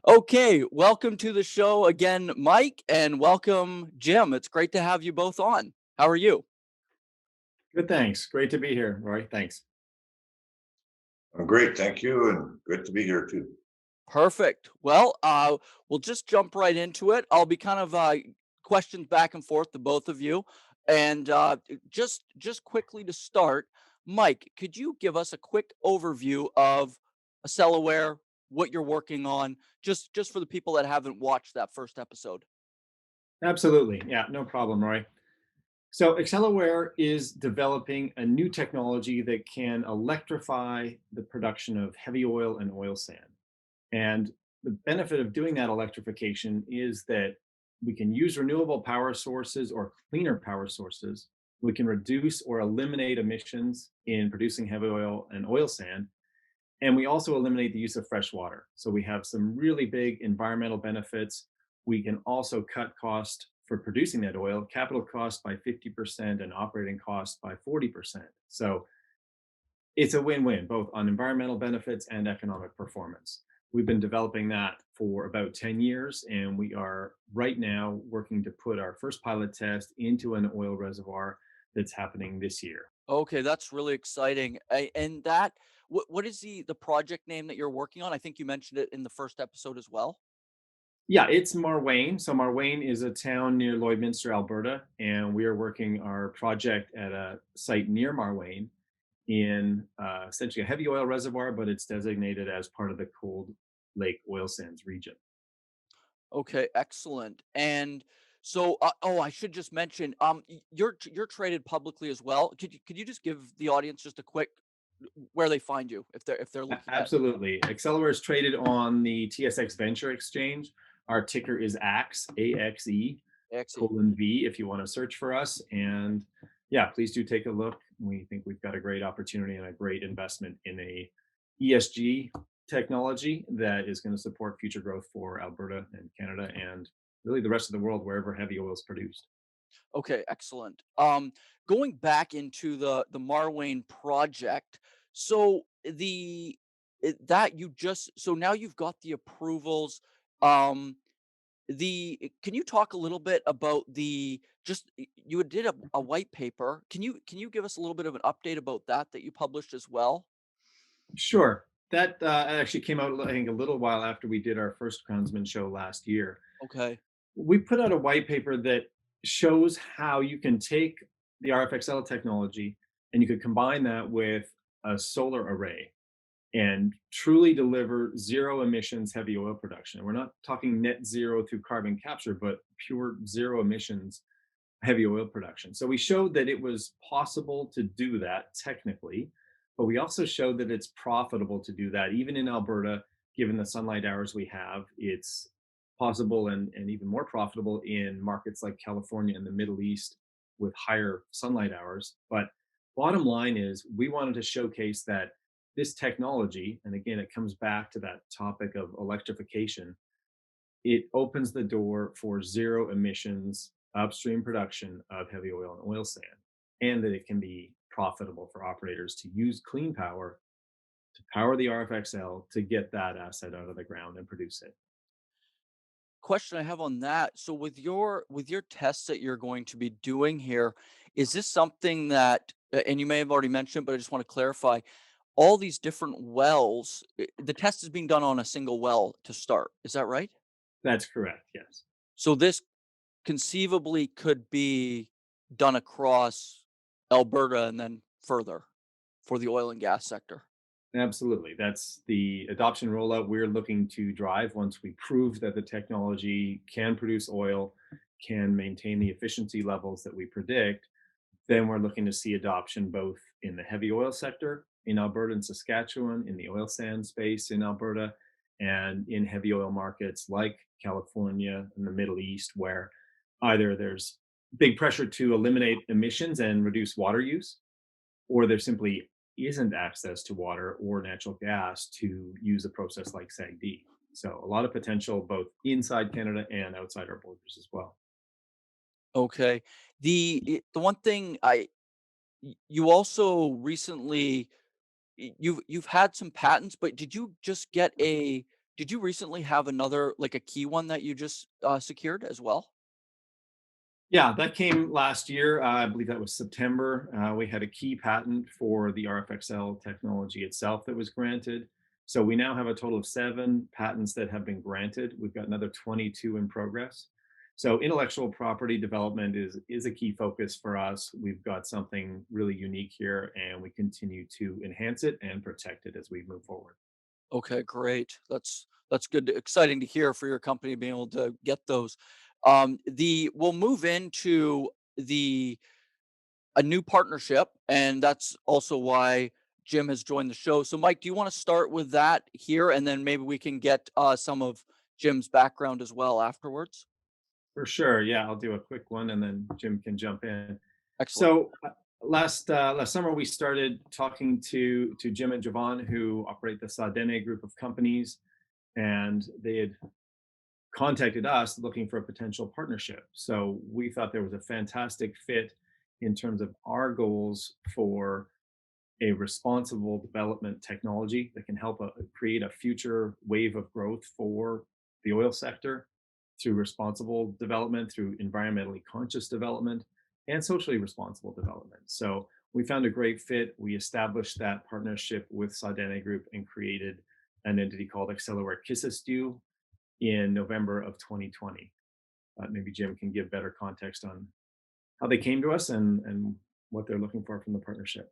Okay, welcome to the show again, Mike, and welcome, Jim. It's great to have you both on. How are you? Good, thanks. Great to be here, Roy. Thanks. I'm great, thank you, and good to be here too. Perfect. Well, we'll just jump right into it. I'll be kind of questions back and forth to both of you, and just quickly to start, Mike, could you give us a quick overview of Acceleware, what you're working on, just for the people that haven't watched that first episode? Absolutely. Yeah, no problem, Roy. So, Acceleware is developing a new technology that can electrify the production of heavy oil and oil sand. And the benefit of doing that electrification is that we can use renewable power sources or cleaner power sources. We can reduce or eliminate emissions in producing heavy oil and oil sand. And we also eliminate the use of fresh water. So we have some really big environmental benefits. We can also cut cost for producing that oil, capital cost by 50% and operating cost by 40%. So it's a win-win, both on environmental benefits and economic performance. We've been developing that for about 10 years, and we are right now working to put our first pilot test into an oil reservoir that's happening this year. Okay, that's really exciting. And that what is the project name that you're working on? I think you mentioned it in the first episode as well. Yeah, it's Marwayne. So Marwayne is a town near Lloydminster, Alberta, and we are working our project at a site near Marwayne in essentially a heavy oil reservoir, but it's designated as part of the Cold Lake Oil Sands region. Okay, excellent. And so, oh, I should just mention, you're traded publicly as well. Could you just give the audience just a quick where they find you if they're looking at? Absolutely. Acceleware is traded on the TSX Venture Exchange. Our ticker is AXE, AXE, Excellent. colon V, if you want to search for us. And yeah, please do take a look. We think we've got a great opportunity and a great investment in a ESG technology that is going to support future growth for Alberta and Canada and really the rest of the world wherever heavy oil is produced. Okay, excellent. Going back into the Marwayne project, so that you just so now you've got the approvals. Um, can you talk a little bit about you did a white paper. Can you give us a little bit of an update about that you published as well? Sure. That actually came out, I think, a little while after we did our first Crownsman show last year. Okay. We put out a white paper that shows how you can take the RFXL technology and you could combine that with a solar array and truly deliver zero emissions heavy oil production. We're not talking net zero through carbon capture, but pure zero emissions heavy oil production. So we showed that it was possible to do that technically, but we also showed that it's profitable to do that. Even in Alberta, given the sunlight hours we have, it's possible and even more profitable in markets like California and the Middle East with higher sunlight hours. But bottom line is, we wanted to showcase that this technology, and again, it comes back to that topic of electrification, it opens the door for zero emissions upstream production of heavy oil and oil sand, and that it can be profitable for operators to use clean power to power the RFXL to get that asset out of the ground and produce it. Question I have on that. So with your tests that you're going to be doing here, is this something that and you may have already mentioned, but I just want to clarify, all these different wells, the test is being done on a single well to start. Is that right? That's correct, yes. So this conceivably could be done across Alberta and then further for the oil and gas sector. Absolutely. That's the adoption rollout we're looking to drive once we prove that the technology can produce oil, can maintain the efficiency levels that we predict. Then we're looking to see adoption both in the heavy oil sector in Alberta and Saskatchewan, in the oil sand space in Alberta, and in heavy oil markets like California and the Middle East, where either there's big pressure to eliminate emissions and reduce water use, or there simply isn't access to water or natural gas to use a process like SAGD. So a lot of potential both inside Canada and outside our borders as well. Okay. The one thing you also recently you've had some patents, but did you recently have another, like a key one that you just secured as well? Yeah, that came last year. I believe that was September. We had a key patent for the RFXL technology itself that was granted. So we now have a total of 7 patents that have been granted. We've got another 22 in progress. So intellectual property development is a key focus for us. We've got something really unique here, and we continue to enhance it and protect it as we move forward. Okay, great. That's good. Exciting to hear for your company being able to get those. The We'll move into the a new partnership, and that's also why Jim has joined the show. So, Mike, do you want to start with that here, and then maybe we can get some of Jim's background as well afterwards? For sure. Yeah, I'll do a quick one and then Jim can jump in. Excellent. So last summer we started talking to Jim and Javon who operate the Sadene group of companies, and they had contacted us looking for a potential partnership. So we thought there was a fantastic fit in terms of our goals for a responsible development technology that can help create a future wave of growth for the oil sector through responsible development, through environmentally conscious development, and socially responsible development. So we found a great fit. We established that partnership with Sadene Group and created an entity called Acceleware Kisâstwêw in November of 2020. Maybe Jim can give better context on how they came to us and what they're looking for from the partnership.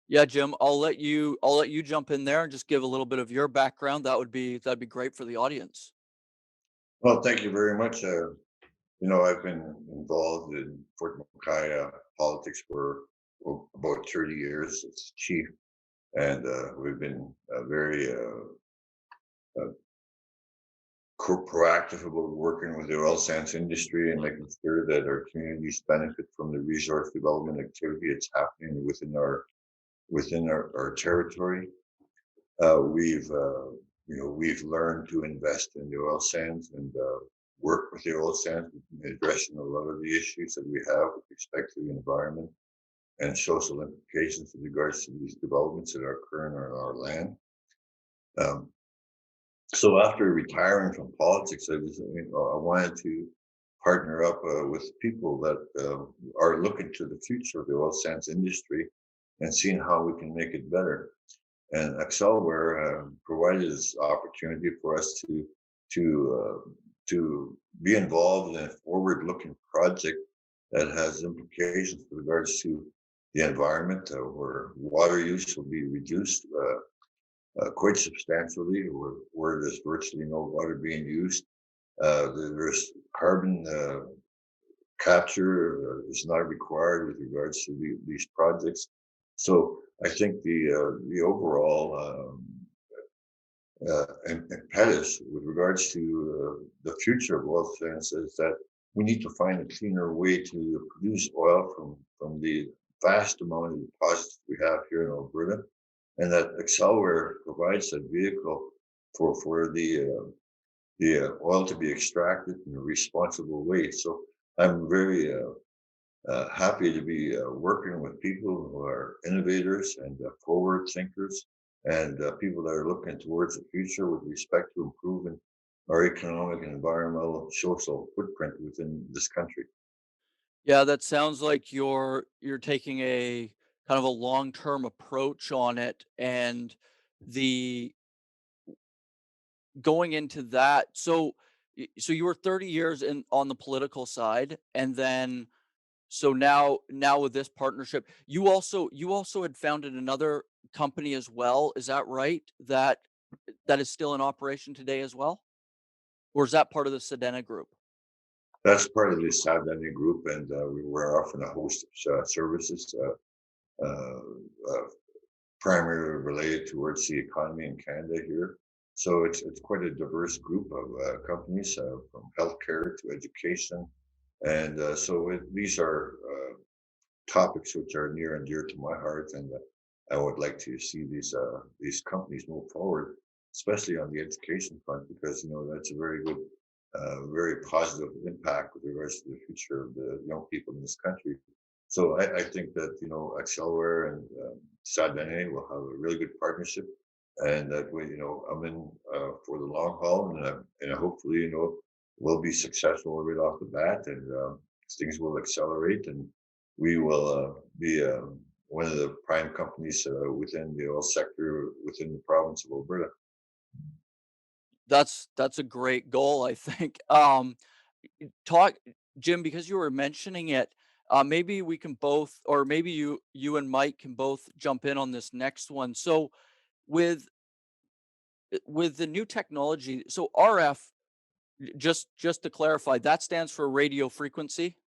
Yeah, Jim, I'll let you jump in there and just give a little bit of your background. That'd be great for the audience. Well, thank you very much. I've been involved in Fort McKay politics for about 30 years as chief, and we've been very uh, proactive about working with the oil sands industry and making sure that our communities benefit from the resource development activity that's happening within our territory. We've learned to invest in the oil sands and work with the oil sands in addressing a lot of the issues that we have with respect to the environment and social implications in regards to these developments that are occurring on our land. Um, so after retiring from politics, I wanted to partner up with people that are looking to the future of the oil sands industry and seeing how we can make it better. And Acceleware provided this opportunity for us to be involved in a forward-looking project that has implications with regards to the environment, where water use will be reduced quite substantially, where there's virtually no water being used. There's carbon capture is not required with regards to these projects. So I think the overall impetus with regards to the future of oil sands is that we need to find a cleaner way to produce oil from the vast amount of deposits we have here in Alberta, and that Acceleware provides a vehicle for the oil to be extracted in a responsible way. So I'm very happy to be working with people who are innovators and forward thinkers, and people that are looking towards the future with respect to improving our economic and environmental social footprint within this country. Yeah, that sounds like you're taking a kind of a long-term approach on it, and the going into that. So you were 30 years in on the political side, and then so now with this partnership, you also had founded another company as well. Is that right? That is still in operation today as well? Or is that part of the Sedena group? That's part of the Sadani group, and we were offering a host of services, uh, uh, primarily related towards the economy in Canada here. So it's quite a diverse group of companies, from healthcare to education, and these are topics which are near and dear to my heart, and I would like to see these companies move forward, especially on the education front, because that's a very good, very positive impact with regards to the future of the young people in this country. So I think that Acceleware and Sadene will have a really good partnership. and that way, I'm in for the long haul, and hopefully, we'll be successful right off the bat, and things will accelerate, and we will be one of the prime companies within the oil sector within the province of Alberta. That's a great goal, I think. Talk Jim, because you were mentioning it, maybe we can both, or maybe you and Mike can both jump in on this next one. So with with the new technology, so RF, just to clarify, that stands for radio frequency.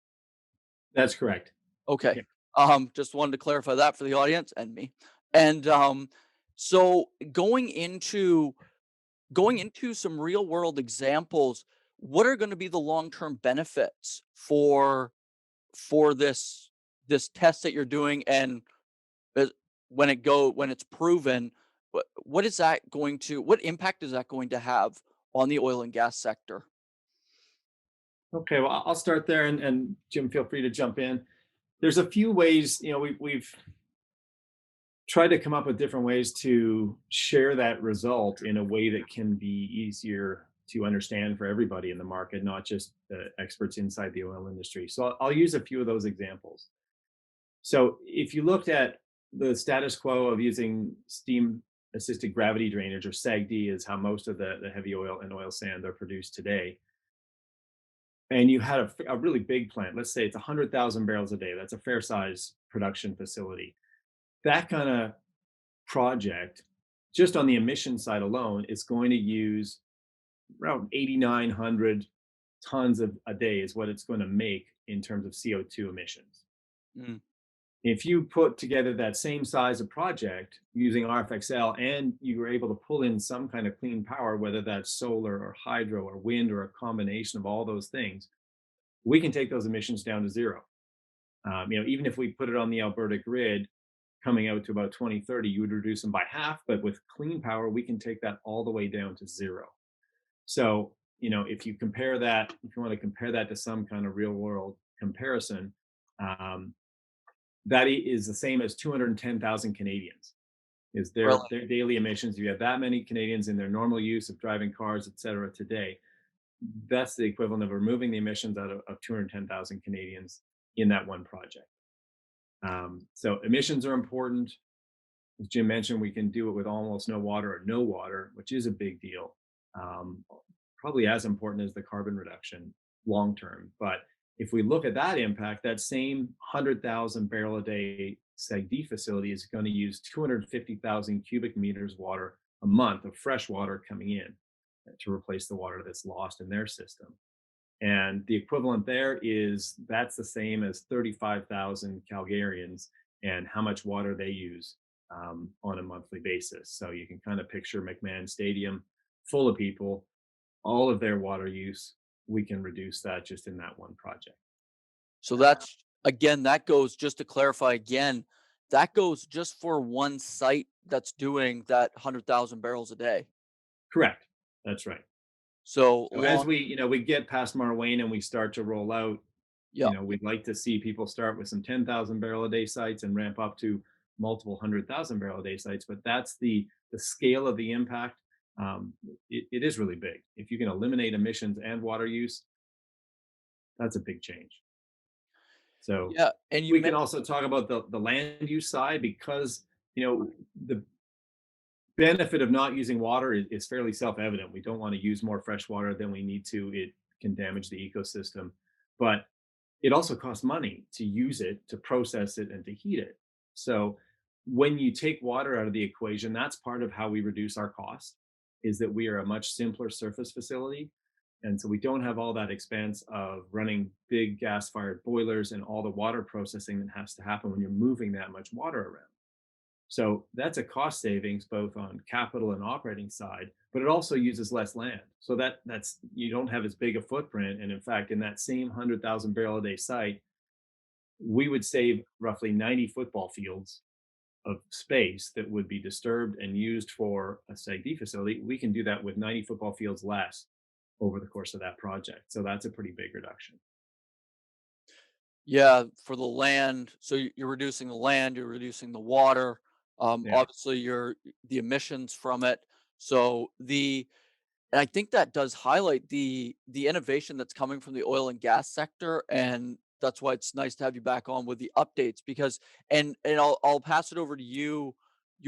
That's correct. Okay. Yeah. Just wanted to clarify that for the audience and me. And so going into some real world examples, what are going to be the long term benefits for this test that you're doing, and uh, when it's proven, what is that going to what impact is that going to have on the oil and gas sector? Okay, well, I'll start there, and Jim, feel free to jump in. There's a few ways, we've tried to come up with different ways to share that result in a way that can be easier to understand for everybody in the market, not just the experts inside the oil industry. So I'll use a few of those examples. So if you looked at the status quo of using steam assisted gravity drainage, or SAGD is how most of the heavy oil and oil sand are produced today, and you had a really big plant, let's say it's 100,000 barrels a day, that's a fair size production facility. That kind of project, just on the emission side alone, is going to use around 8,900 tons of a day is what it's going to make in terms of CO2 emissions. Mm, If you put together that same size of project using RFXL, and you were able to pull in some kind of clean power, whether that's solar or hydro or wind or a combination of all those things, we can take those emissions down to zero. Even if we put it on the Alberta grid, coming out to about 2030, you would reduce them by half. But with clean power, we can take that all the way down to zero. So, if you compare that, if you want to compare that to some kind of real world comparison, um, that is the same as 210,000 Canadians is really? their daily emissions. If you have that many Canadians in their normal use of driving cars, et cetera, today, that's the equivalent of removing the emissions out of 210,000 Canadians in that one project. So emissions are important. As Jim mentioned, we can do it with almost no water or no water, which is a big deal. Um, Probably as important as the carbon reduction long term. But if we look at that impact, that same 100,000 barrel a day SAGD facility is going to use 250,000 cubic meters water a month of fresh water coming in to replace the water that's lost in their system. And the equivalent there is that's the same as 35,000 Calgarians and how much water they use on a monthly basis. So you can kind of picture McMahon Stadium full of people, all of their water use. We can reduce that just in that one project. So Uh, that's again, that goes, just to clarify again, that goes just for one site that's doing that 100,000 barrels a day. Correct. That's right. So So as long, we get past Marwayne and we start to roll out, yeah. we'd like to see people start with some 10,000 barrel a day sites and ramp up to multiple 100,000 barrel a day sites. But that's the scale of the impact. It is really big. If you can eliminate emissions and water use, that's a big change. So Yeah, and you we can mentioned, also talk about the land use side, because the benefit of not using water is fairly self-evident. We don't want to use more fresh water than we need to. It can damage the ecosystem. But it also costs money to use it, to process it, and to heat it. So when you take water out of the equation, that's part of how we reduce our cost, is that we are a much simpler surface facility. And so we don't have all that expense of running big gas-fired boilers and all the water processing that has to happen when you're moving that much water around. So that's a cost savings both on capital and operating side, but it also uses less land. So that's you don't have as big a footprint. And in fact, in that same 100,000 barrel a day site, we would save roughly 90 football fields of space that would be disturbed and used for a SAGD facility. We can do that with 90 football fields less over the course of that project. So that's a pretty big reduction. yeah, for the land. So you're reducing the land, you're reducing the water. Yeah. Obviously, the emissions from it. So and I think that does highlight the innovation that's coming from the oil and gas sector, and that's why it's nice to have you back on with the updates because and I'll pass it over to you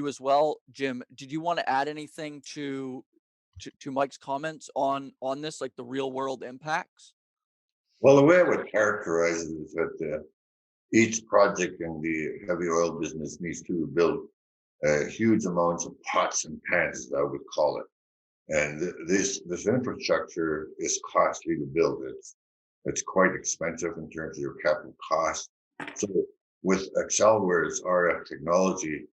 as well, Jim. Did you want to add anything to Mike's comments on this, like the real world impacts? Well, the way I would characterize it is that each project in the heavy oil business needs to build huge amounts of pots and pans, as I would call it. And this infrastructure is costly to build. It's quite expensive in terms of your capital cost. So with Accelwere's RF technology,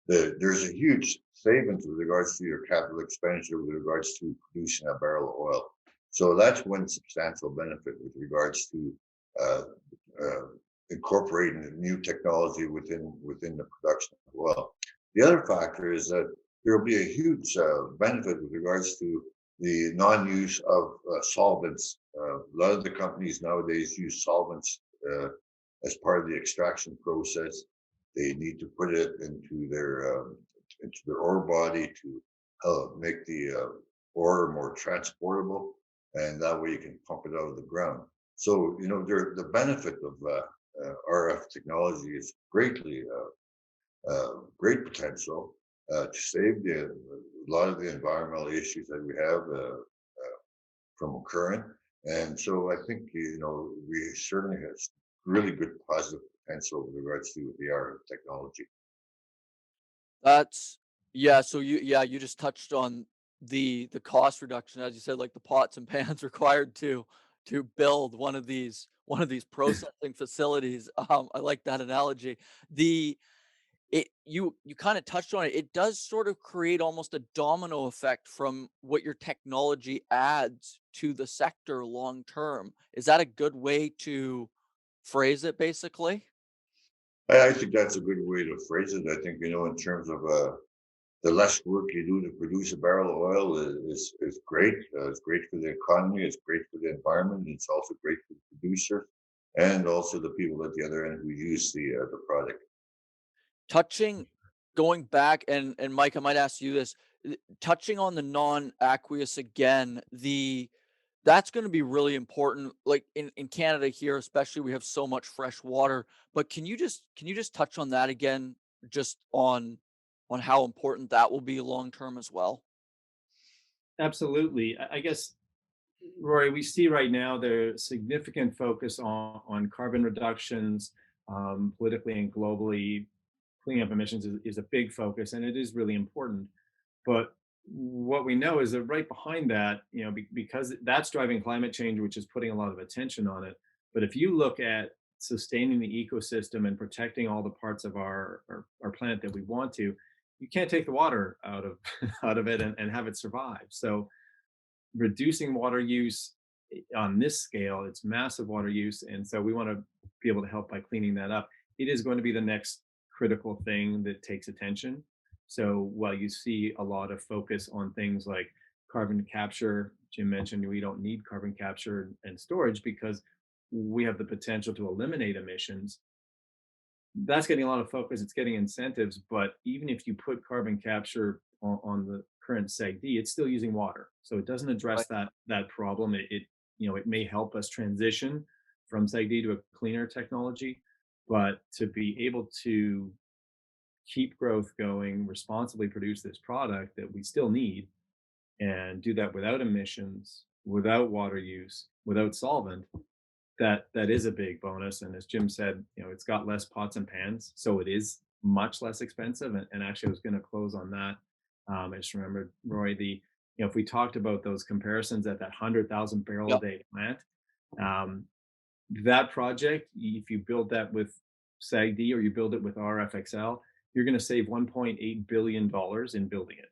there's a huge savings with regards to your capital expenditure with regards to producing a barrel of oil. So that's one substantial benefit with regards to uh, uh, incorporating new technology within the production of oil. The other factor is that there will be a huge benefit with regards to the non-use of solvents. A lot of the companies nowadays use solvents as part of the extraction process. They need to put it into their ore body to make the ore more transportable, and that way you can pump it out of the ground. So the benefit of RF technology is great potential to save a lot of the environmental issues that we have from occurring. And so I think we certainly have really good positive potential with regards to the RF technology. That's yeah, so you just touched on the cost reduction, as you said, like the pots and pans required to build one of these processing facilities. I like that analogy. The you kind of touched on it. It does sort of create almost a domino effect from what your technology adds to the sector long term. Is that a good way to phrase it basically? I think that's a good way to phrase it. I think, in terms of the less work you do to produce a barrel of oil is great. It's great for the economy. It's great for the environment. It's also great for the producer and also the people at the other end who use the product. Touching going back and Mike, I might ask you this, touching on the non-aqueous again, that's gonna be really important, like, in Canada here, especially, we have so much fresh water, but can you just touch on that again, just on how important that will be long term as well? Absolutely. I guess, Rory, we see right now there's significant focus on carbon reductions, politically and globally. Cleaning up emissions is a big focus, and it is really important. But what we know is that right behind that, because that's driving climate change, which is putting a lot of attention on it. But if you look at sustaining the ecosystem and protecting all the parts of our planet that we want to, you can't take the water out of out of it and have it survive. So reducing water use on this scale, it's massive water use, and so we want to be able to help by cleaning that up. It is going to be the next critical thing that takes attention. So while you see a lot of focus on things like carbon capture, Jim mentioned we don't need carbon capture and storage because we have the potential to eliminate emissions. That's getting a lot of focus. It's getting incentives, but even if you put carbon capture on the current SAGD, it's still using water, so it doesn't address Right. that problem. It may help us transition from SAGD to a cleaner technology, but to be able to keep growth going, responsibly produce this product that we still need, and do that without emissions, without water use, without solvent, that is a big bonus. And as Jim said, it's got less pots and pans, so it is much less expensive. And actually, I was going to close on that. I just remembered, Roy, if we talked about those comparisons at that 100,000 barrel a Yep. day plant, um, that project, if you build that with SAGD or you build it with RFXL, you're going to save $1.8 billion in building it.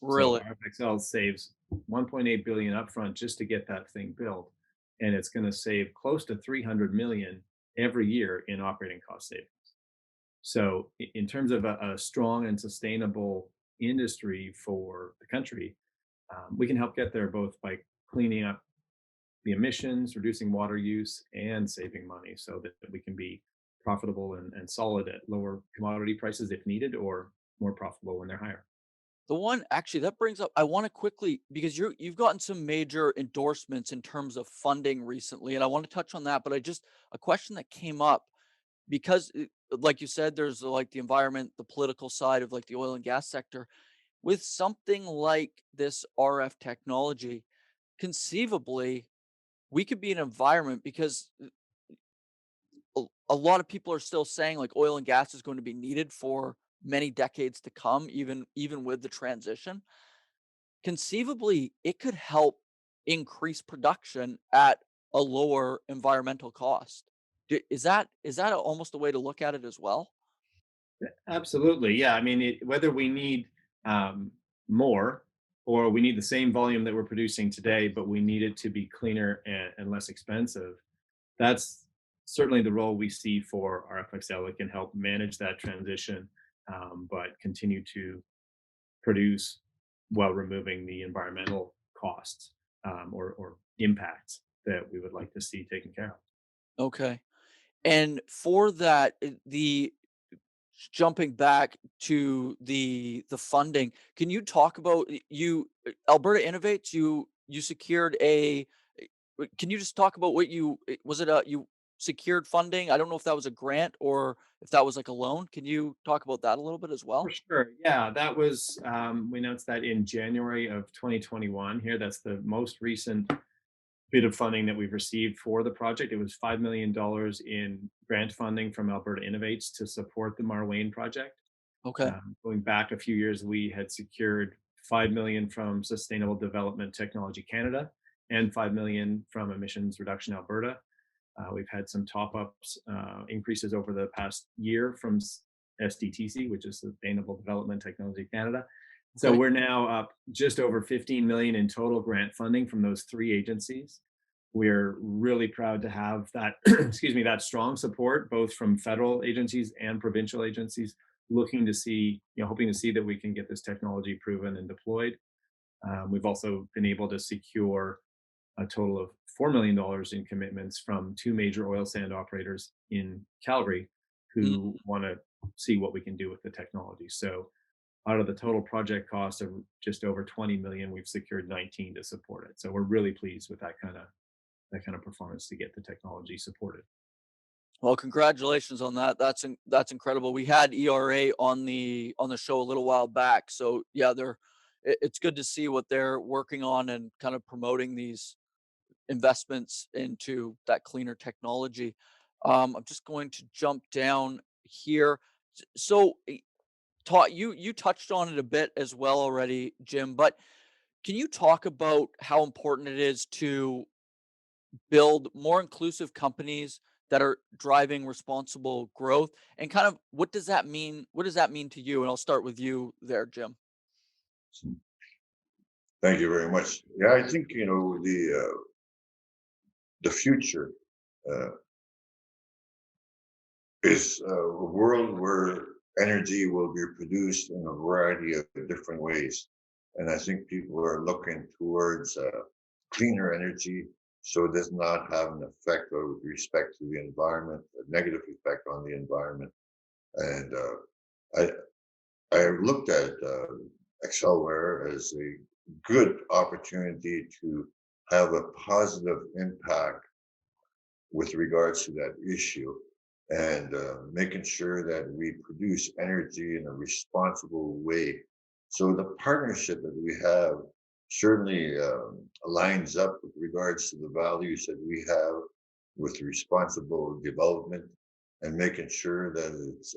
So Really. RFXL saves 1.8 billion upfront just to get that thing built, and it's going to save close to 300 million every year in operating cost savings. So in terms of a strong and sustainable industry for the country, we can help get there both by cleaning up the emissions, reducing water use, and saving money so that we can be profitable and solid at lower commodity prices if needed, or more profitable when they're higher. The one actually that brings up I wanna quickly because you've gotten some major endorsements in terms of funding recently, and I wanna touch on that, but I just a question that came up because, like you said, there's, like, the environment, the political side of, like, the oil and gas sector. With something like this RF technology, conceivably, we could be in an environment because a lot of people are still saying, like, oil and gas is going to be needed for many decades to come, even with the transition. Conceivably, it could help increase production at a lower environmental cost. Is that almost a way to look at it as well? Absolutely. Yeah. I mean, whether we need um, more or we need the same volume that we're producing today, but we need it to be cleaner and less expensive, that's certainly the role we see for RFXL. It can help manage that transition, but continue to produce while removing the environmental costs or impacts that we would like to see taken care of. Okay. And for that, the jumping back to the funding, can you talk about Alberta Innovates, you secured can you just talk about what was it you secured funding? I don't know if that was a grant or if that was like a loan. Can you talk about that a little bit as For well? sure. Yeah, that was, we announced that in January of 2021 here. That's the most recent bit of funding that we've received for the project. It was $5 million in grant funding from Alberta Innovates to support the Marwayne project. Okay. Going back a few years, we had secured 5 million from Sustainable Development Technology Canada and 5 million from Emissions Reduction Alberta. We've had some top ups increases over the past year from SDTC, which is Sustainable Development Technology Canada. So Okay. we're now up just over 15 million in total grant funding from those three agencies. We're really proud to have that, excuse me, that strong support both from federal agencies and provincial agencies looking to see, hoping to see that we can get this technology proven and deployed. We've also been able to secure a total of $4 million in commitments from two major oil sand operators in Calgary Mm, who want to see what we can do with the technology. So out of the total project cost of just over 20 million, we've secured 19 to support it. So we're really pleased with that kind of performance to get the technology supported. well, congratulations on that. That's incredible. We had ERA on the show a little while back, so yeah, it's good to see what they're working on and kind of promoting these investments into that cleaner technology. I'm just going to jump down here. So, you touched on it a bit as well already, Jim. But can you talk about how important it is to build more inclusive companies that are driving responsible growth, and kind of what does that mean? What does that mean to you? And I'll start with you there, Jim. Thank you very much. Yeah, I think the future uh, is a world where energy will be produced in a variety of different ways, and I think people are looking towards cleaner energy, so it does not have an effect with respect to the environment, a negative effect on the environment. And I I looked at Acceleware as a good opportunity to have a positive impact with regards to that issue and making sure that we produce energy in a responsible way. So the partnership that we have certainly aligns up with regards to the values that we have with responsible development and making sure that it's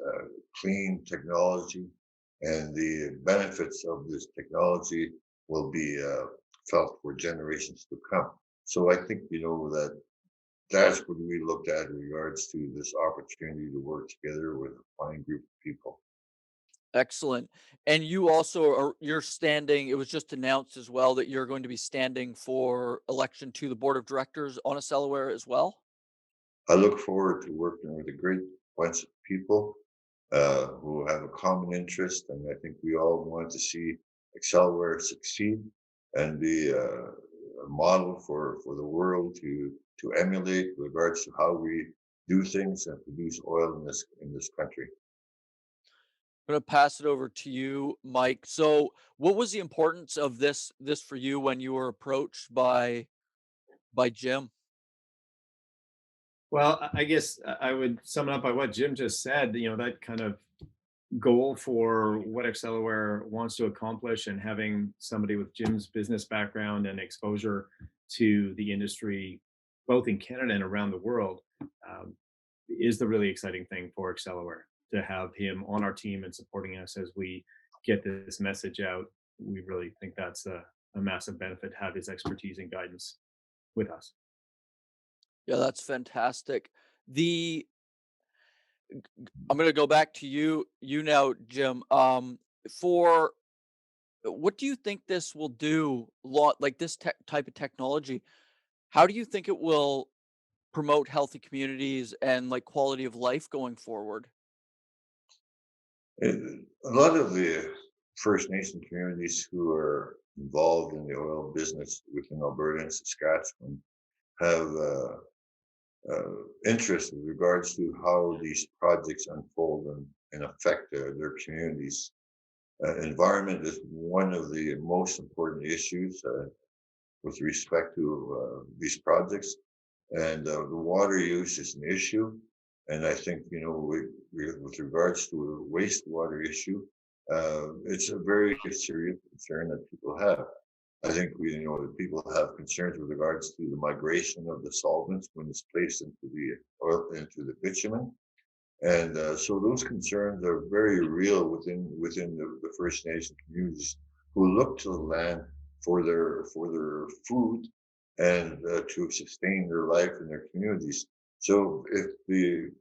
clean technology and the benefits of this technology will be felt for generations to come. So I think that that's what we looked at in regards to this opportunity to work together with a fine group of people. Excellent. And you also you're standing, it was just announced as well that you're going to be standing for election to the board of directors on a Acceleware as well. I look forward to working with a great bunch of people who have a common interest, and I think we all want to see Acceleware succeed and be a model for the world to emulate with regards to how we do things and produce oil in this country. gonna pass it over to you, Mike. So, what was the importance of this for you when you were approached by Jim? Well, I guess I would sum it up by what Jim just said. That kind of goal for what Acceleware wants to accomplish, and having somebody with Jim's business background and exposure to the industry, both in Canada and around the world, um, is the really exciting thing for Acceleware. To have him on our team and supporting us as we get this message out, we really think that's a massive benefit to have his expertise and guidance with us. Yeah, that's fantastic. The I'm gonna go back to you now, Jim. For what do you think this will do? Like this type of technology, how do you think it will promote healthy communities and like quality of life going forward? A lot of the First Nation communities who are involved in the oil business within Alberta and Saskatchewan have interest with regards to how these projects unfold and affect their communities. Environment is one of the most important issues with respect to these projects, and the water use is an issue. And I think with regards to a wastewater issue, it's a very serious concern that people have. I think that people have concerns with regards to the migration of the solvents when it's placed into the oil, into the bitumen, and so those concerns are very real within the First Nation communities who look to the land for their food and to sustain their life in their communities. So if the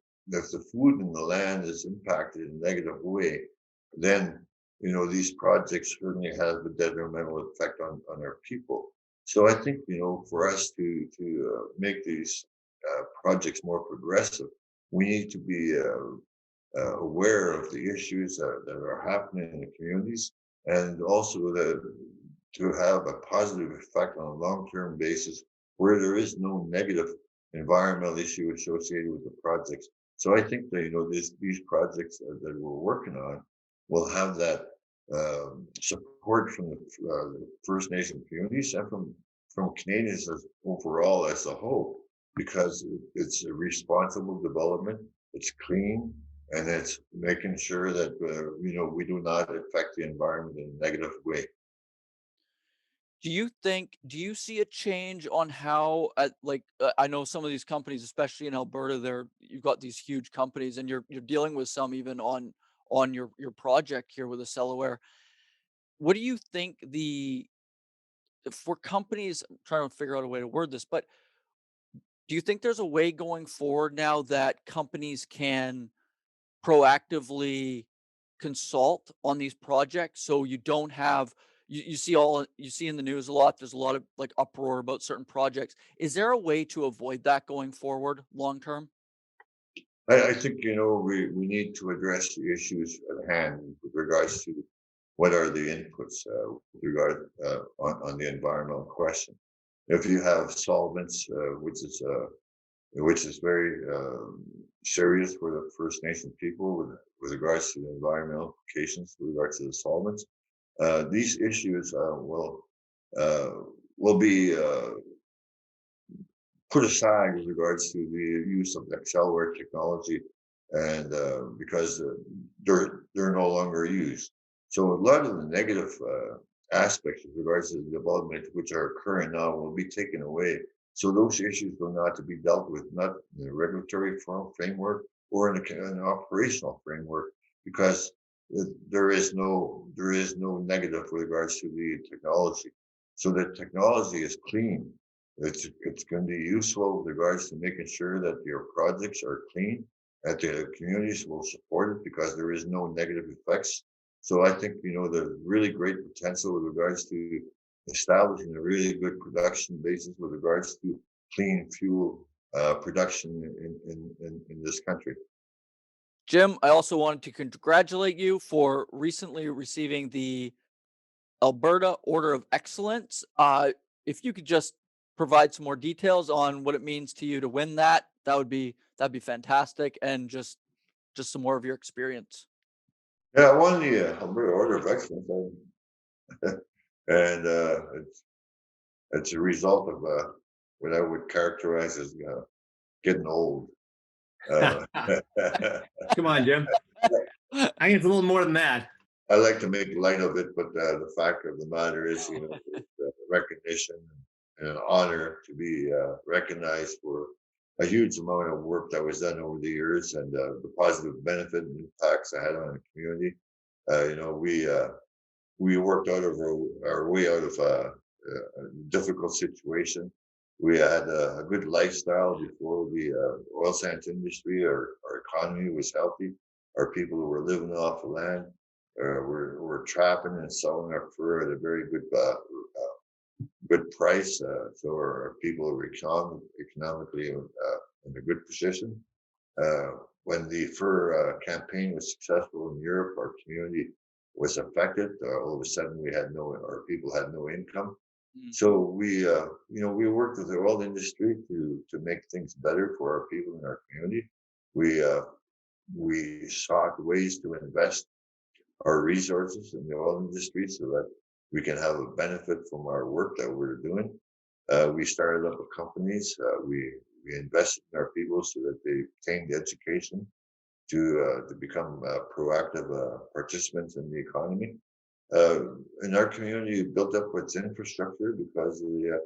food in the land is impacted in a negative way, then these projects certainly have a detrimental effect on our people. So I think for us to make these projects more progressive, we need to be aware of the issues that are happening in the communities, and also to have a positive effect on a long-term basis where there is no negative environmental issue associated with the projects. So I think that these projects that we're working on will have that support from the First Nation communities and from Canadians as overall as a whole, because it's a responsible development, it's clean, and it's making sure that we do not affect the environment in a negative way. Do you see a change on how, I know some of these companies, especially in Alberta, you've got these huge companies, and you're dealing with some even on your project here with Acceleware. What do you think for companies? I'm trying to figure out a way to word this, but do you think there's a way going forward now that companies can proactively consult on these projects so you don't have you see in the news a lot, there's a lot of like uproar about certain projects. Is there a way to avoid that going forward long term? I think we need to address the issues at hand with regards to what are the inputs with regard on the environmental question. If you have solvents, which is very serious for the First Nation people with regards to the environmental implications with regards to the solvents. These issues uh, will be put aside with regards to the use of Acceleware technology, and because they're no longer used. So a lot of the negative aspects with regards to the development which are occurring now will be taken away. So those issues will not to be dealt with, not in the regulatory framework or in an operational framework, because there is no negative with regards to the technology. So the technology is clean. It's going to be useful with regards to making sure that your projects are clean, that the communities will support it because there is no negative effects. So I think there's really great potential with regards to establishing a really good production basis with regards to clean fuel production in this country. Jim, I also wanted to congratulate you for recently receiving the Alberta Order of Excellence. If you could just provide some more details on what it means to you to win that, that'd be fantastic, and just some more of your experience. Yeah, I won the Alberta Order of Excellence, and it's a result of what I would characterize as getting old. Uh, Come on, Jim. I think it's a little more than that. I like to make light of it, but the fact of the matter is, it's recognition and an honor to be recognized for a huge amount of work that was done over the years and the positive benefit and impacts I had on the community. We worked out of our way out of a difficult situation. We had a good lifestyle before the oil sands industry. Our economy was healthy. Our people who were living off the land were trapping and selling our fur at a very good price. So our people were economically in a good position. Uh, when the fur campaign was successful in Europe, our community was affected. All of a sudden, our people had no income. Mm. So we worked with the oil industry to make things better for our people in our community. We uh, we sought ways to invest our resources in the oil industry so that we can have a benefit from our work that we're doing. We started up companies. We invested in our people so that they obtained education to become proactive participants in the economy. Uh, and our community built up its infrastructure because the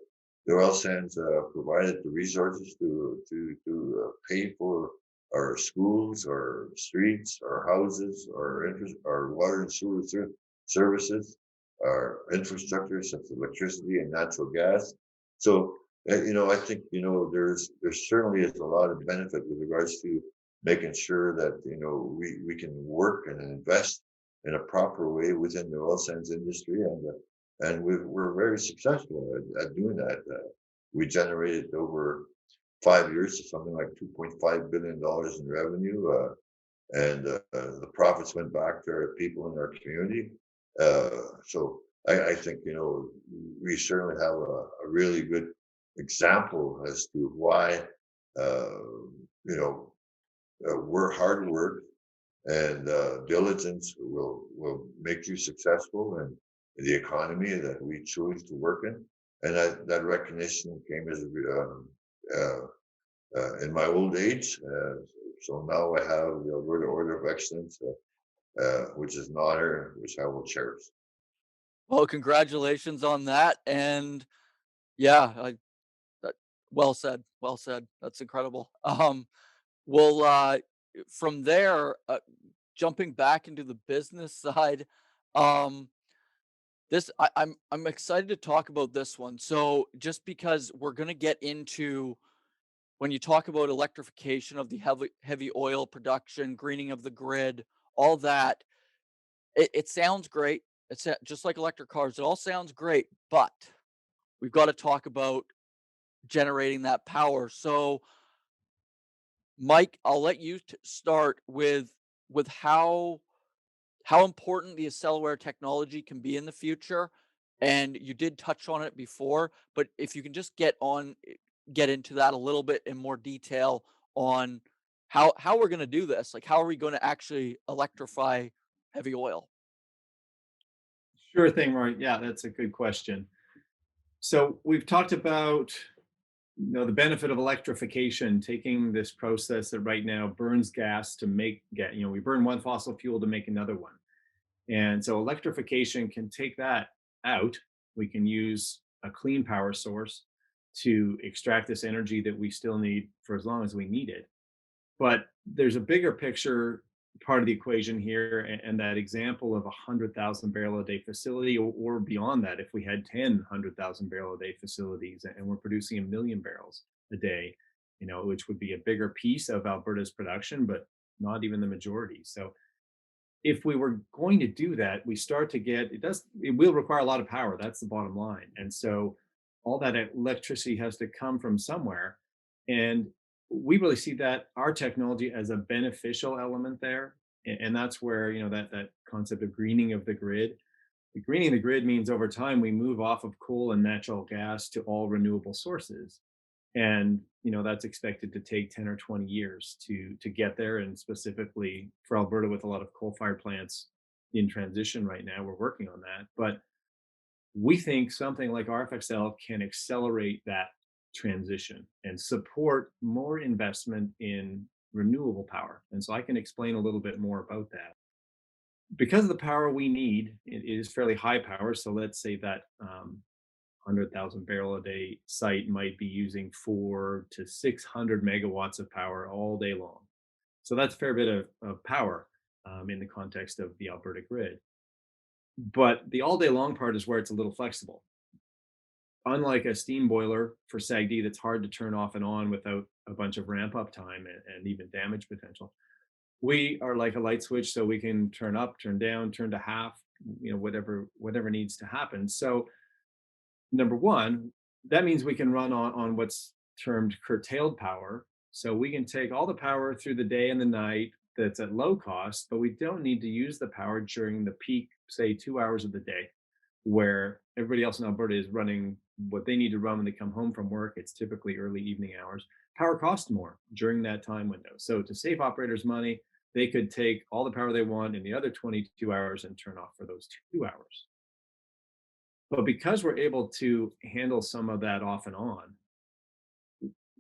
oil sands provided the resources to pay for our schools, our streets, our houses, our water and services, our infrastructure such as electricity and natural gas. So, I think there certainly is a lot of benefit with regards to making sure that we can work and invest in a proper way within the oil sands industry, and we're very successful at doing that. We generated over 5 years something like $2.5 billion in revenue, and the profits went back to our people in our community. So I think we certainly have a really good example as to why uh, you know hard work and diligence will make you successful in the economy that we choose to work in. And that recognition came as in my old age. So now I have the Alberta Order of Excellence, which is an honor which I will cherish. Well, congratulations on that, and yeah, that well said, well said. That's incredible. Well, from there, jumping back into the business side, um, I'm excited to talk about this one. So, just because we're gonna get into when you talk about electrification of the heavy oil production, greening of the grid, all that, it sounds great. It's just like electric cars. It all sounds great, but we've got to talk about generating that power. So, Mike, I'll let you start with how important the Acceleware technology can be in the future. And you did touch on it before, but if you can just get into that a little bit in more detail on how we're going to do this, like how are we going to actually electrify heavy oil? Sure thing, Roy. Yeah, that's a good question. So we've talked about the benefit of electrification, taking this process that right now burns gas to make get we burn one fossil fuel to make another one. And so electrification can take that out. We can use a clean power source to extract this energy that we still need for as long as we need it. But there's a bigger picture part of the equation here, and that example of 100,000 barrel a day facility, or beyond that, if we had 100,000 barrel a day facilities and we're producing 1 million barrels a day, which would be a bigger piece of Alberta's production, but not even the majority. So if we were going to do that, we start to get it will require a lot of power. That's the bottom line. And so all that electricity has to come from somewhere. And we really see that our technology as a beneficial element there. And that's where, that concept of greening of the grid. The greening the grid means over time we move off of coal and natural gas to all renewable sources. And that's expected to take 10 or 20 years to get there, and specifically for Alberta with a lot of coal fired plants in transition right now. We're working on that, but we think something like RFXL can accelerate that transition and support more investment in renewable power. And so I can explain a little bit more about that. Because of the power we need, it is fairly high power. So let's say that 100,000 barrel a day site might be using 400 to 600 megawatts of power all day long. So that's a fair bit of power in the context of the Alberta grid. But the all day long part is where it's a little flexible. Unlike a steam boiler for SAGD that's hard to turn off and on without a bunch of ramp up time and even damage potential, we are like a light switch, so we can turn up, turn down, turn to half, whatever needs to happen. So number one, that means we can run on what's termed curtailed power. So we can take all the power through the day and the night that's at low cost, but we don't need to use the power during the peak, say 2 hours of the day, where everybody else in Alberta is running what they need to run when they come home from work. It's typically early evening hours. Power costs more during that time window. So to save operators money, they could take all the power they want in the other 22 hours and turn off for those 2 hours. But because we're able to handle some of that off and on,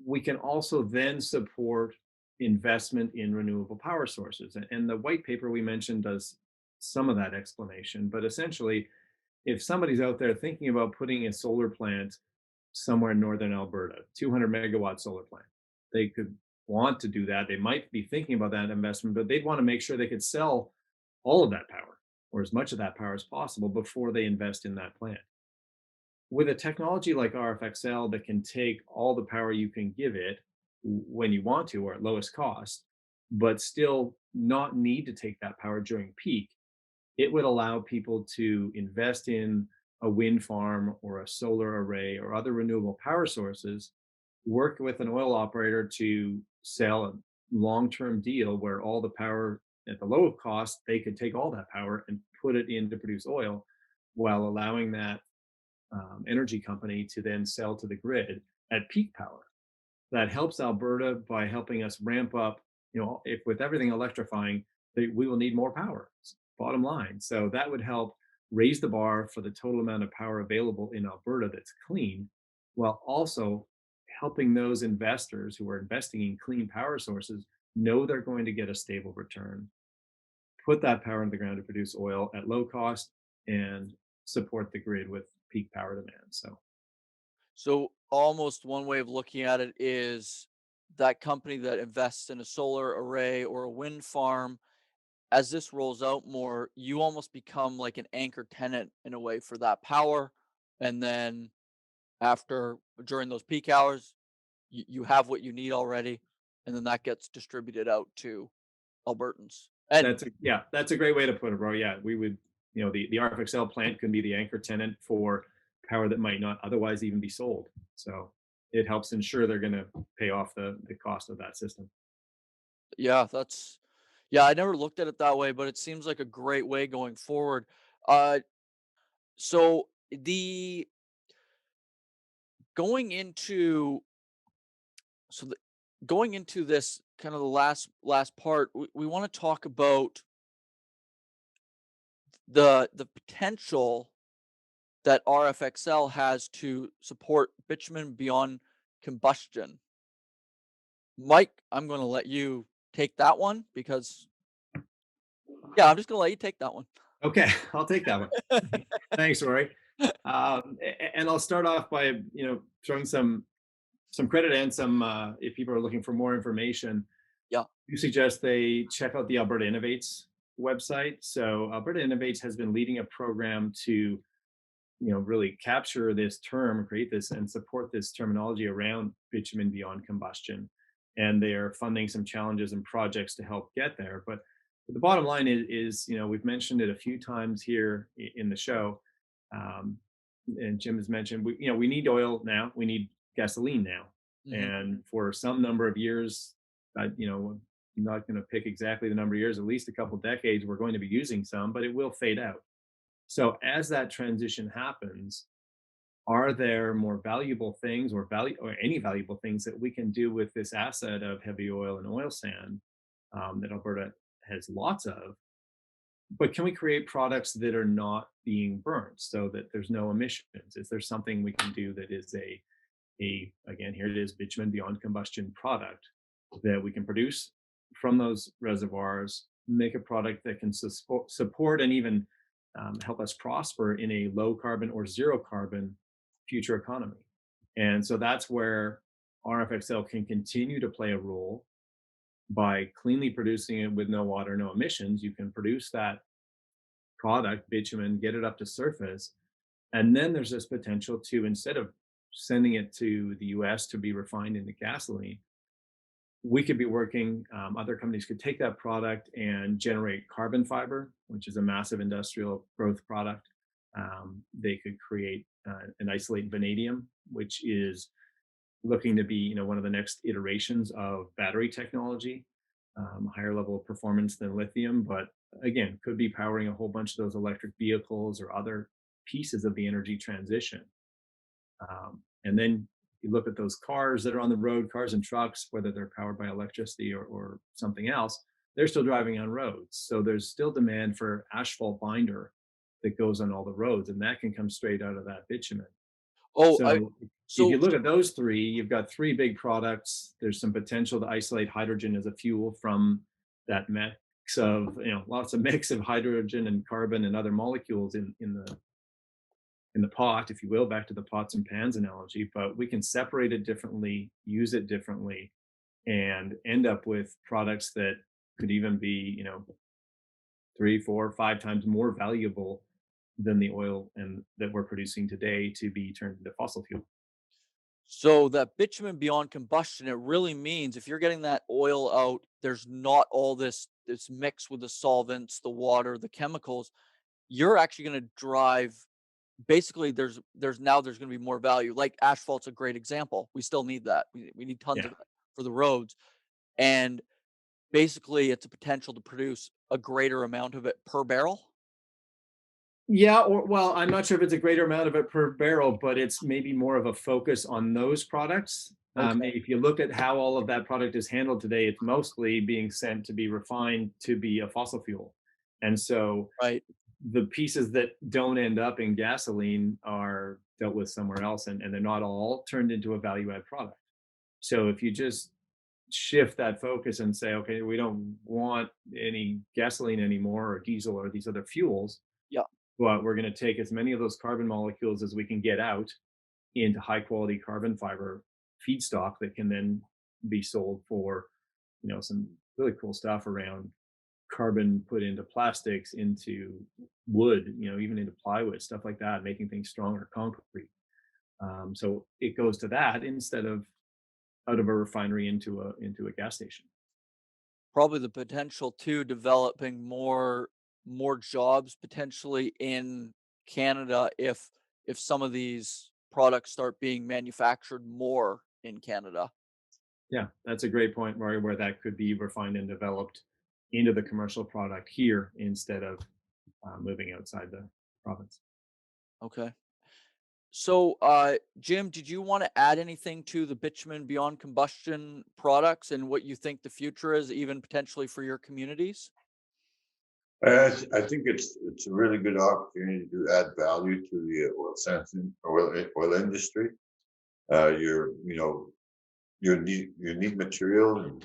we can also then support investment in renewable power sources. And the white paper we mentioned does some of that explanation. But essentially, if somebody's out there thinking about putting a solar plant somewhere in northern Alberta, 200 megawatt solar plant, they could want to do that. They might be thinking about that investment, but they'd want to make sure they could sell all of that power or as much of that power as possible before they invest in that plant. With a technology like RFXL that can take all the power you can give it when you want to or at lowest cost, but still not need to take that power during peak, it would allow people to invest in a wind farm or a solar array or other renewable power sources, work with an oil operator to sell a long-term deal where all the power at the low cost, they could take all that power and put it in to produce oil while allowing that energy company to then sell to the grid at peak power. That helps Alberta by helping us ramp up. If with everything electrifying, we will need more power. Bottom line. So that would help raise the bar for the total amount of power available in Alberta that's clean, while also helping those investors who are investing in clean power sources know they're going to get a stable return, put that power in the ground to produce oil at low cost, and support the grid with peak power demand. So So almost one way of looking at it is that company that invests in a solar array or a wind farm, as this rolls out more, you almost become like an anchor tenant in a way for that power. And then after during those peak hours, you have what you need already, and then that gets distributed out to Albertans. And that's a great way to put it, bro. Yeah, we would, the RFXL plant can be the anchor tenant for power that might not otherwise even be sold. So it helps ensure they're going to pay off the cost of that system. yeah, yeah, I never looked at it that way, but it seems like a great way going forward. Uh, so the going into so the, going into this kind of the last part, we want to talk about the potential that RFXL has to support bitumen beyond combustion. Mike, I'm going to let you take that one because yeah, I'm just going to let you take that one. Okay, I'll take that one. Thanks, Rory. And I'll start off by throwing some credit and some if people are looking for more information, Yeah. you suggest they check out the Alberta Innovates website. So Alberta Innovates has been leading a program to really capture this term, create this, and support this terminology around bitumen beyond combustion. And they are funding some challenges and projects to help get there. But the bottom line is we've mentioned it a few times here in the show, and Jim has mentioned we need oil now, we need gasoline now, Hmm. and for some number of years, I'm not going to pick exactly the number of years, at least a couple decades, we're going to be using some, but it will fade out. So as that transition happens, are there more valuable things or any valuable things that we can do with this asset of heavy oil and oil sand that Alberta has lots of but can we create products that are not being burnt so that there's no emissions? Is there something we can do that is a again, here it is, bitumen beyond combustion product that we can produce from those reservoirs, make a product that can support and even help us prosper in a low carbon or zero carbon future economy. And so that's where RFXL can continue to play a role by cleanly producing it with no water, no emissions. You can produce that product, bitumen, get it up to surface. And then there's this potential to, instead of sending it to the US to be refined into gasoline, we could be working, other companies could take that product and generate carbon fiber, which is a massive industrial growth product. They could create and isolate vanadium, which is looking to be, one of the next iterations of battery technology, higher level of performance than lithium, but again, could be powering a whole bunch of those electric vehicles or other pieces of the energy transition. And then you look at those cars that are on the road, cars and trucks, whether they're powered by electricity or something else, they're still driving on roads. So there's still demand for asphalt binder that goes on all the roads, and that can come straight out of that bitumen. Oh, I So if so you look at those three, you've got three big products. There's some potential to isolate hydrogen as a fuel from that mix of, lots of mix of hydrogen and carbon and other molecules in the pot, if you will, back to the pots and pans analogy, but we can separate it differently, use it differently, and end up with products that could even be, three, four, five times more valuable than the oil and that we're producing today to be turned into fossil fuel. so that bitumen beyond combustion, it really means if you're getting that oil out, there's not all this mix with the solvents, the water, the chemicals. You're actually gonna drive basically there's gonna be more value. Like asphalt's a great example. We still need that. We need tons Yeah. of that for the roads. And basically it's a potential to produce a greater amount of it per barrel. Yeah, or well, I'm not sure if it's a greater amount of it per barrel, but it's maybe more of a focus on those products. Okay. If you look at how all of that product is handled today, it's mostly being sent to be refined to be a fossil fuel. And so Right. the pieces that don't end up in gasoline are dealt with somewhere else, and they're not all turned into a value add product. So if you just shift that focus and say, okay, we don't want any gasoline anymore or diesel or these other fuels, Yeah. but we're going to take as many of those carbon molecules as we can get out into high quality carbon fiber feedstock that can then be sold for, some really cool stuff around carbon put into plastics, into wood, even into plywood, stuff like that, making things stronger, concrete. So it goes to that instead of out of a refinery into a gas station. Probably the potential to developing more jobs potentially in Canada if some of these products start being manufactured more in Canada. Yeah, that's a great point, Rory, where that could be refined and developed into the commercial product here instead of moving outside the province. Okay. So, Jim, did you want to add anything to the bitumen beyond combustion products and what you think the future is, even potentially for your communities? I think it's a really good opportunity to add value to the oil sands and oil industry. You need material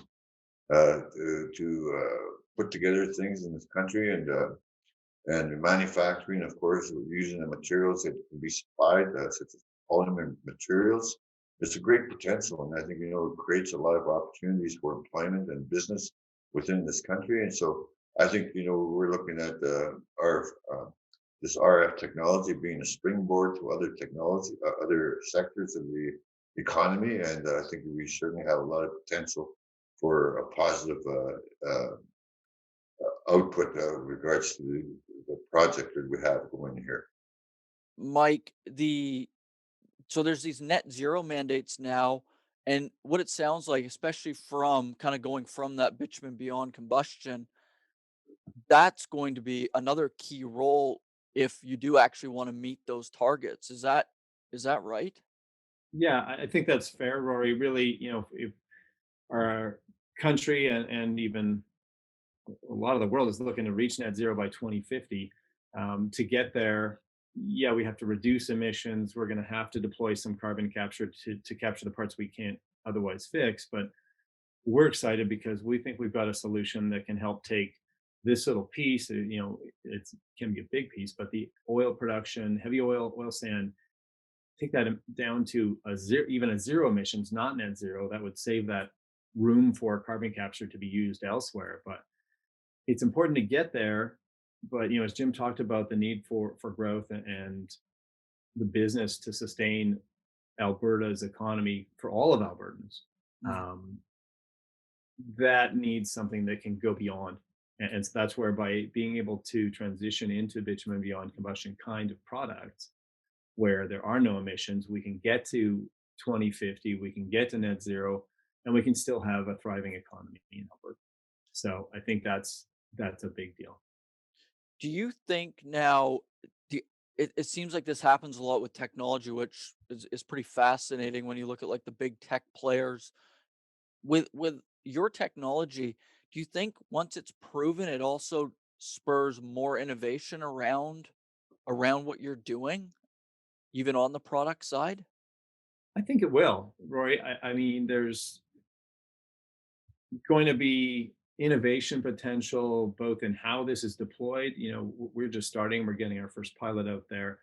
to put together things in this country, and manufacturing, of course, we're using the materials that can be supplied, such as polymer materials. It's a great potential, and I think it creates a lot of opportunities for employment and business within this country. And so I think we're looking at our this RF technology being a springboard to other technology, other sectors of the economy, and I think we certainly have a lot of potential for a positive output with regards to the project that we have going here. Mike, so there's these net zero mandates now, and what it sounds like, especially from kind of going from that bitumen beyond combustion, that's going to be another key role if you do actually want to meet those targets. Is that right? Yeah, I think that's fair, Rory. Really, if our country and even a lot of the world is looking to reach net zero by 2050. To get there, yeah, we have to reduce emissions. We're going to have to deploy some carbon capture to capture the parts we can't otherwise fix. But we're excited because we think we've got a solution that can help take this little piece. It can be a big piece, but the oil production, heavy oil sand, take that down to a zero, even a zero emissions, not net zero. That would save that room for carbon capture to be used elsewhere. But it's important to get there. But as Jim talked about, the need for growth and the business to sustain Alberta's economy for all of Albertans. Mm. Um, that needs something that can go beyond. And so that's where, by being able to transition into bitumen beyond combustion kind of products where there are no emissions, we can get to 2050, we can get to net zero, and we can still have a thriving economy in Alberta. So I think that's a big deal. Do you think now, do it seems like this happens a lot with technology, which is pretty fascinating when you look at like the big tech players. With your technology, do you think once it's proven, it also spurs more innovation around what you're doing, even on the product side? I think it will, Roy. I mean, there's going to be innovation potential both in how this is deployed. We're just starting, we're getting our first pilot out there.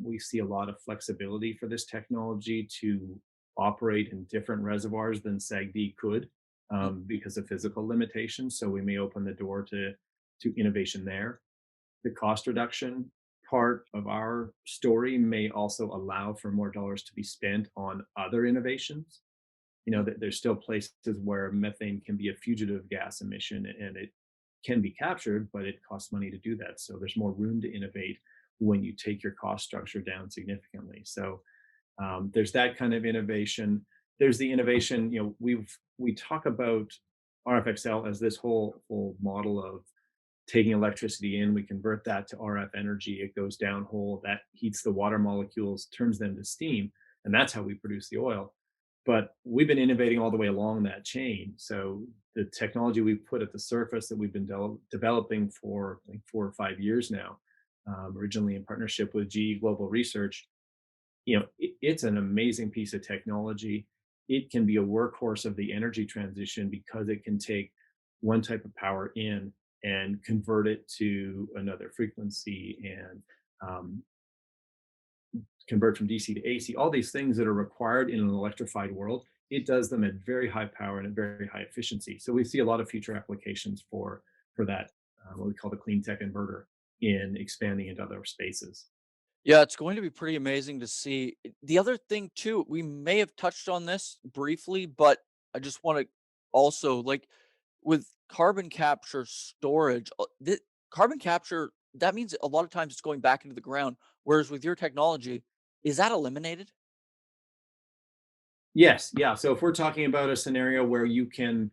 We see a lot of flexibility for this technology to operate in different reservoirs than SAGD could, Mm. because of physical limitations. So we may open the door to innovation there. The cost reduction part of our story may also allow for more dollars to be spent on other innovations. That there's still places where methane can be a fugitive gas emission, and it can be captured, but it costs money to do that. So there's more room to innovate when you take your cost structure down significantly. So there's that kind of innovation. There's the innovation. We talk about RFXL as this whole model of taking electricity in, we convert that to RF energy. It goes downhole, that heats the water molecules, turns them to steam, and that's how we produce the oil. But we've been innovating all the way along that chain. So the technology we've put at the surface that we've been developing for like 4 or 5 years now, originally in partnership with GE Global Research, it's an amazing piece of technology. It can be a workhorse of the energy transition because it can take one type of power in and convert it to another frequency, and um, convert from DC to AC, all these things that are required in an electrified world. It does them at very high power and at very high efficiency. So we see a lot of future applications for that, what we call the clean tech inverter, in expanding into other spaces. Yeah, it's going to be pretty amazing to see. The other thing too, we may have touched on this briefly, but I just want to also like with carbon capture storage, carbon capture, that means a lot of times it's going back into the ground. Whereas with your technology, is that eliminated? Yes, yeah. So if we're talking about a scenario where you can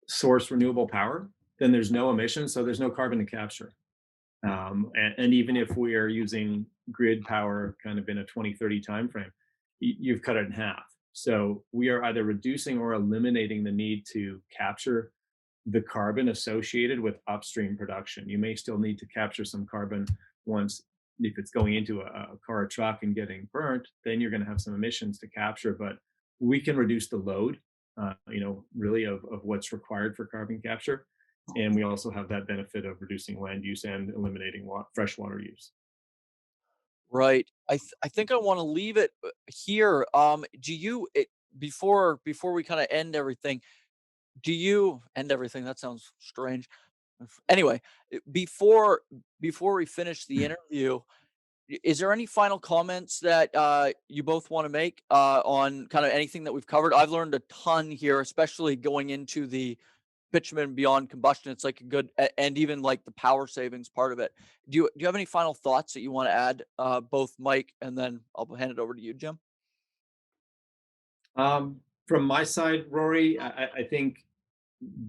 source renewable power, then there's no emissions, so there's no carbon to capture. And even if we are using grid power kind of in a 2030 timeframe, you've cut it in half. So we are either reducing or eliminating the need to capture the carbon associated with upstream production. You may still need to capture some carbon once, if it's going into a car or truck and getting burnt, then you're going to have some emissions to capture. But we can reduce the load, really of what's required for carbon capture. And we also have that benefit of reducing land use and eliminating fresh water use. Right. I think I want to leave it here. Do you before we kind of end everything? Do you end everything? That sounds strange. Anyway, before we finish the interview, is there any final comments that you both want to make on kind of anything that we've covered? I've learned a ton here, especially going into the bitumen beyond combustion. It's like a good and even like the power savings part of it. Do you have any final thoughts that you want to add, both Mike and then I'll hand it over to you, Jim? From my side, Rory, I think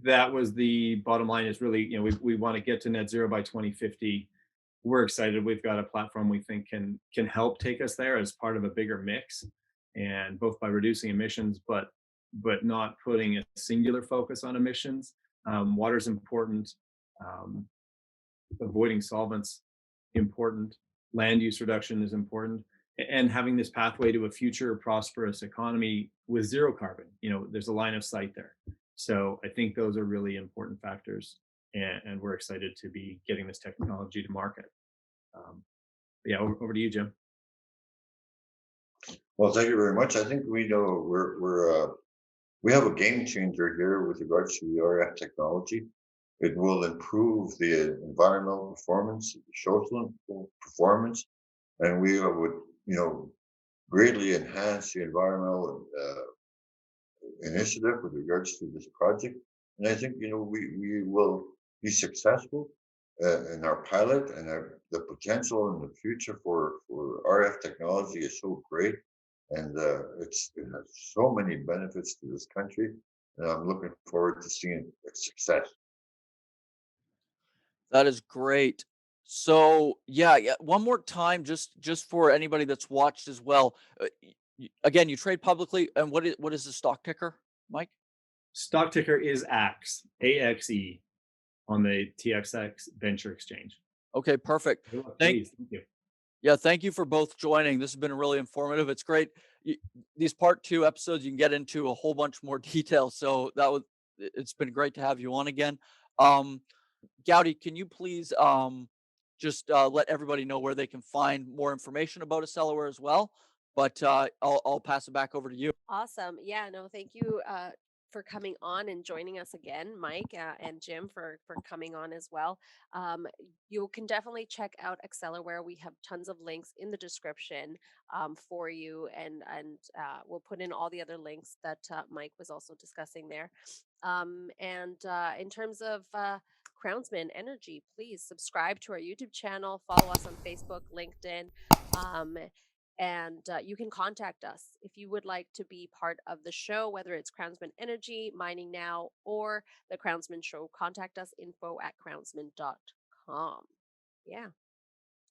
that was the bottom line. Is really, we want to get to net zero by 2050. We're excited. We've got a platform we think can help take us there as part of a bigger mix, and both by reducing emissions, but not putting a singular focus on emissions. Water's important. Um, Avoiding solvents important. Land use reduction is important, and having this pathway to a future prosperous economy with zero carbon. There's a line of sight there. So I think those are really important factors, and we're excited to be getting this technology to market. Um, yeah, over to you, Jim. Well, thank you very much. I think we know we have a game changer here with regards to the RF technology. It will improve the environmental performance, the social performance, and we would, greatly enhance the environmental initiative with regards to this project. And I think, we will be successful in our pilot, and the potential in the future for RF technology is so great. And it has so many benefits to this country. And I'm looking forward to seeing its success. That is great. So, yeah, yeah, one more time, just for anybody that's watched as well. Again, you trade publicly, and what is the stock ticker, Mike? Stock ticker is AXE, AXE, on the TXX Venture Exchange. Okay, perfect. Good luck, Thank please. Thank you. Yeah, thank you for both joining. This has been really informative. It's great. These part two episodes, you can get into a whole bunch more detail. So it's been great to have you on again. Um, Gowdy, can you please just let everybody know where they can find more information about Acceleware as well? But I'll pass it back over to you. Awesome. Yeah, no, thank you for coming on and joining us again, Mike, and Jim for coming on as well. You can definitely check out Acceleware. We have tons of links in the description for you, and we'll put in all the other links that Mike was also discussing there. And in terms of Crownsmen Energy, please subscribe to our YouTube channel, follow us on Facebook, LinkedIn. Um, and you can contact us if you would like to be part of the show, whether it's Crownsman Energy, Mining Now, or the Crownsman Show. Contact us, info@crownsman.com. Yeah, I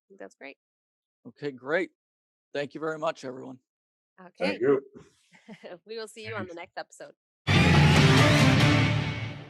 think that's great. Okay, great. Thank you very much, everyone. Thank Okay. you. We will see you on the next episode.